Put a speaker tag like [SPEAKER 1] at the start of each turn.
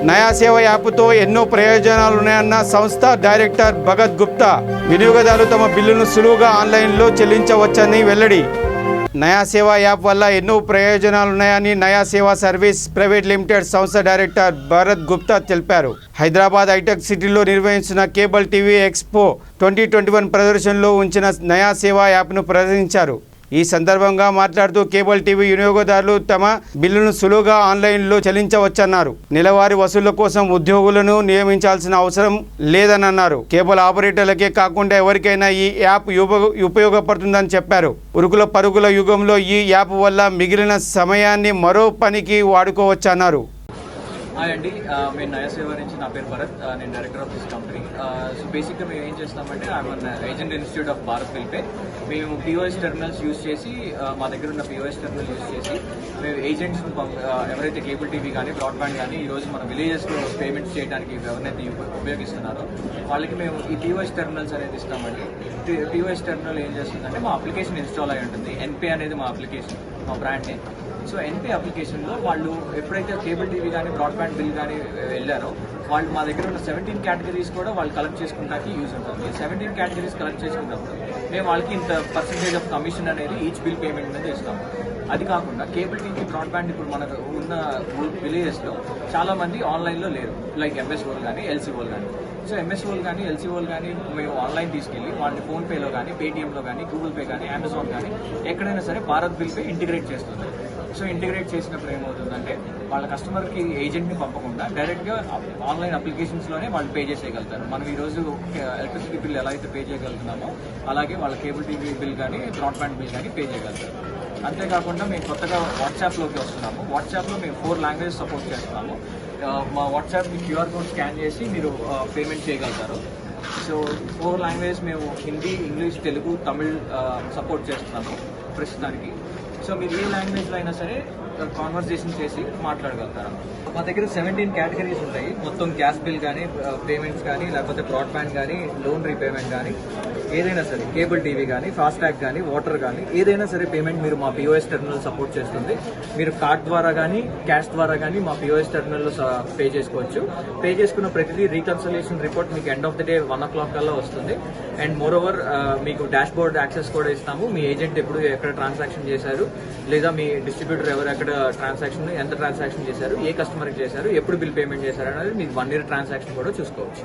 [SPEAKER 1] నయా సేవ యాప్తో ఎన్నో ప్రయోజనాలున్నాయన్న సంస్థ డైరెక్టర్ భగత్ గుప్తా. వినియోగదారులు తమ బిల్లును సులువుగా ఆన్లైన్లో చెల్లించవచ్చని వెల్లడి. నయా సేవ యాప్ వల్ల ఎన్నో ప్రయోజనాలున్నాయని నయా సేవ సర్వీస్ ప్రైవేట్ లిమిటెడ్ సంస్థ డైరెక్టర్ భరత్ గుప్తా తెలిపారు. హైదరాబాద్ హైటెక్ సిటీలో నిర్వహించిన కేబుల్ టీవీ ఎక్స్పో 2021 ప్రదర్శనలో ఉంచిన నయా సేవ యాప్ను ప్రదర్శించారు. ఈ సందర్భంగా మాట్లాడుతూ కేబుల్ టీవీ వినియోగదారులు తమ బిల్లును సులువుగా ఆన్లైన్లో చెల్లించవచ్చన్నారు. నెలవారీ వసూళ్ల కోసం ఉద్యోగులను నియమించాల్సిన అవసరం లేదన్నారు. కేబుల్ ఆపరేటర్లకే కాకుండా ఎవరికైనా ఈ యాప్ ఉపయోగపడుతుందని చెప్పారు. ఉరుకుల పరుగుల యుగంలో ఈ యాప్ వల్ల మిగిలిన సమయాన్ని మరో పనికి వాడుకోవచ్చన్నారు.
[SPEAKER 2] హాయ్ అండి, మేము నయా సేవ నుంచి. నా పేరు భరత్, నేను director of this company. So బేసిక్గా మేము ఏం చేస్తామంటే I'm agent institute of Bharat bill pay. మేము పిఓఎస్ టెర్మినల్స్ యూజ్ చేసి, మా దగ్గర ఉన్న పిఓఎస్ టెర్మినల్ యూజ్ చేసి మేము ఏజెంట్స్ ఎవరైతే కేబుల్ టీవీ కానీ బ్రాడ్బ్యాండ్ కానీ ఈరోజు మన విలేజెస్లో పేమెంట్స్ చేయడానికి ఎవరైతే ఉపయోగిస్తున్నారో వాళ్ళకి మేము ఈ పిఓఎస్ టెర్మినల్స్ అనేది ఇస్తామండి. పిఓఎస్ టెర్మినల్ ఏం చేస్తుందంటే మా అప్లికేషన్ ఇన్స్టాల్ అయి ఉంటుంది. ఎన్పే అనేది మా అప్లికేషన్, మా బ్రాండ్ నేమ్. సో ఎన్పే అప్లికేషన్లో వాళ్ళు ఎప్పుడైతే కేబుల్ టీవీ కానీ బ్రాడ్బ్యాండ్ బిల్ కానీ వెళ్ళారో వాళ్ళు మా దగ్గర ఉన్న 17 కేటగిరీస్ కూడా వాళ్ళు కలెక్ట్ చేసుకుంటానికి యూజ్ ఉంటుంది. 17 కేటగిరీస్ కలెక్ట్ చేసుకున్నప్పుడు మేము వాళ్ళకి ఇంత పర్సెంటేజ్ ఆఫ్ కమిషన్ అనేది ఈచ్ బిల్ పేమెంట్ మీద ఇస్తాము. అది కాకుండా కేబుల్ టీవీ బ్రాడ్బ్యాండ్ ఇప్పుడు మనకు ఉన్న విలేజెస్లో చాలా మంది ఆన్లైన్లో లేరు, లైక్ ఎంఎస్ వోల్ కానీ ఎల్సీ వోల్ కానీ. సో ఎంఎస్ వోల్ కానీ ఎల్సీ వోల్ కానీ మేము ఆన్లైన్ తీసుకెళ్ళి వాళ్ళని ఫోన్పేలో కానీ పేటీఎంలో కానీ గూగుల్ పే కానీ అమెజాన్ కానీ ఎక్కడైనా సరే భారత్ బిల్ పే ఇంటిగ్రేట్ చేస్తుంది. సో ఇంటిగ్రేట్ చేసినప్పుడు ఏమవుతుందంటే వాళ్ళ కస్టమర్కి ఏజెంట్ని పంపకుండా డైరెక్ట్గా ఆన్లైన్ అప్లికేషన్స్లోనే వాళ్ళు పే చేసేయగలుగుతారు. మనం ఈరోజు ఎలక్ట్రిసిటీ బిల్ ఎలా అయితే పే చేయగలుగుతున్నామో అలాగే వాళ్ళ కేబుల్ టీవీ బిల్ కానీ బ్రాడ్బ్యాండ్ బిల్ కానీ పే చేయగలుగుతారు. అంతేకాకుండా మేము కొత్తగా వాట్సాప్లోకి వస్తున్నాము. వాట్సాప్లో మేము 4 లాంగ్వేజెస్ సపోర్ట్ చేస్తున్నాము. మా వాట్సాప్ని క్యూఆర్ కోడ్ స్కాన్ చేసి మీరు పేమెంట్ చేయగలుగుతారు. సో 4 లాంగ్వేజెస్ మేము హిందీ, ఇంగ్లీష్, తెలుగు, తమిళ్ సపోర్ట్ చేస్తున్నాము ప్రస్తుతానికి. సో మీరు ఏ లాంగ్వేజ్లో అయినా సరే కాన్వర్సేషన్ చేసి మాట్లాడగలుగుతారు. మా దగ్గర 17 కేటగిరీస్ ఉంటాయి. మొత్తం గ్యాస్ బిల్ కానీ, పేమెంట్స్ కానీ, లేకపోతే బ్రాడ్బ్యాండ్ కానీ, లోన్ రీపేమెంట్ కానీ, ఏదైనా సరే కేబుల్ టీవీ కానీ, ఫాస్టాగ్ కానీ, వాటర్ కానీ ఏదైనా సరే పేమెంట్ మీరు మా పిఓఎస్ టెర్మినల్ సపోర్ట్ చేస్తుంది. మీరు కార్డ్ ద్వారా కానీ క్యాష్ ద్వారా కానీ మా పిఓఎస్ టెర్మినల్లో పే చేసుకోవచ్చు. పే చేసుకున్న ప్రతిదీ రీకన్సలేషన్ రిపోర్ట్ మీకు end of the day 1 o'clock కల్లా వస్తుంది. అండ్ మోర్ ఓవర్ మీకు డాష్ బోర్డ్ యాక్సెస్ కూడా ఇస్తాము. మీ ఏజెంట్ ఎప్పుడు ఎక్కడ ట్రాన్సాక్షన్ చేశారు, లేదా మీ డిస్ట్రిబ్యూటర్ ఎవరు ఎక్కడ ట్రాన్సాక్షన్, ఎంత ట్రాన్సాక్షన్ చేశారు, ఏ కస్టమర్కి చేశారు, ఎప్పుడు బిల్ పేమెంట్ చేశారు అనేది మీకు 1 year ట్రాన్సాక్షన్ కూడా చూసుకోవచ్చు.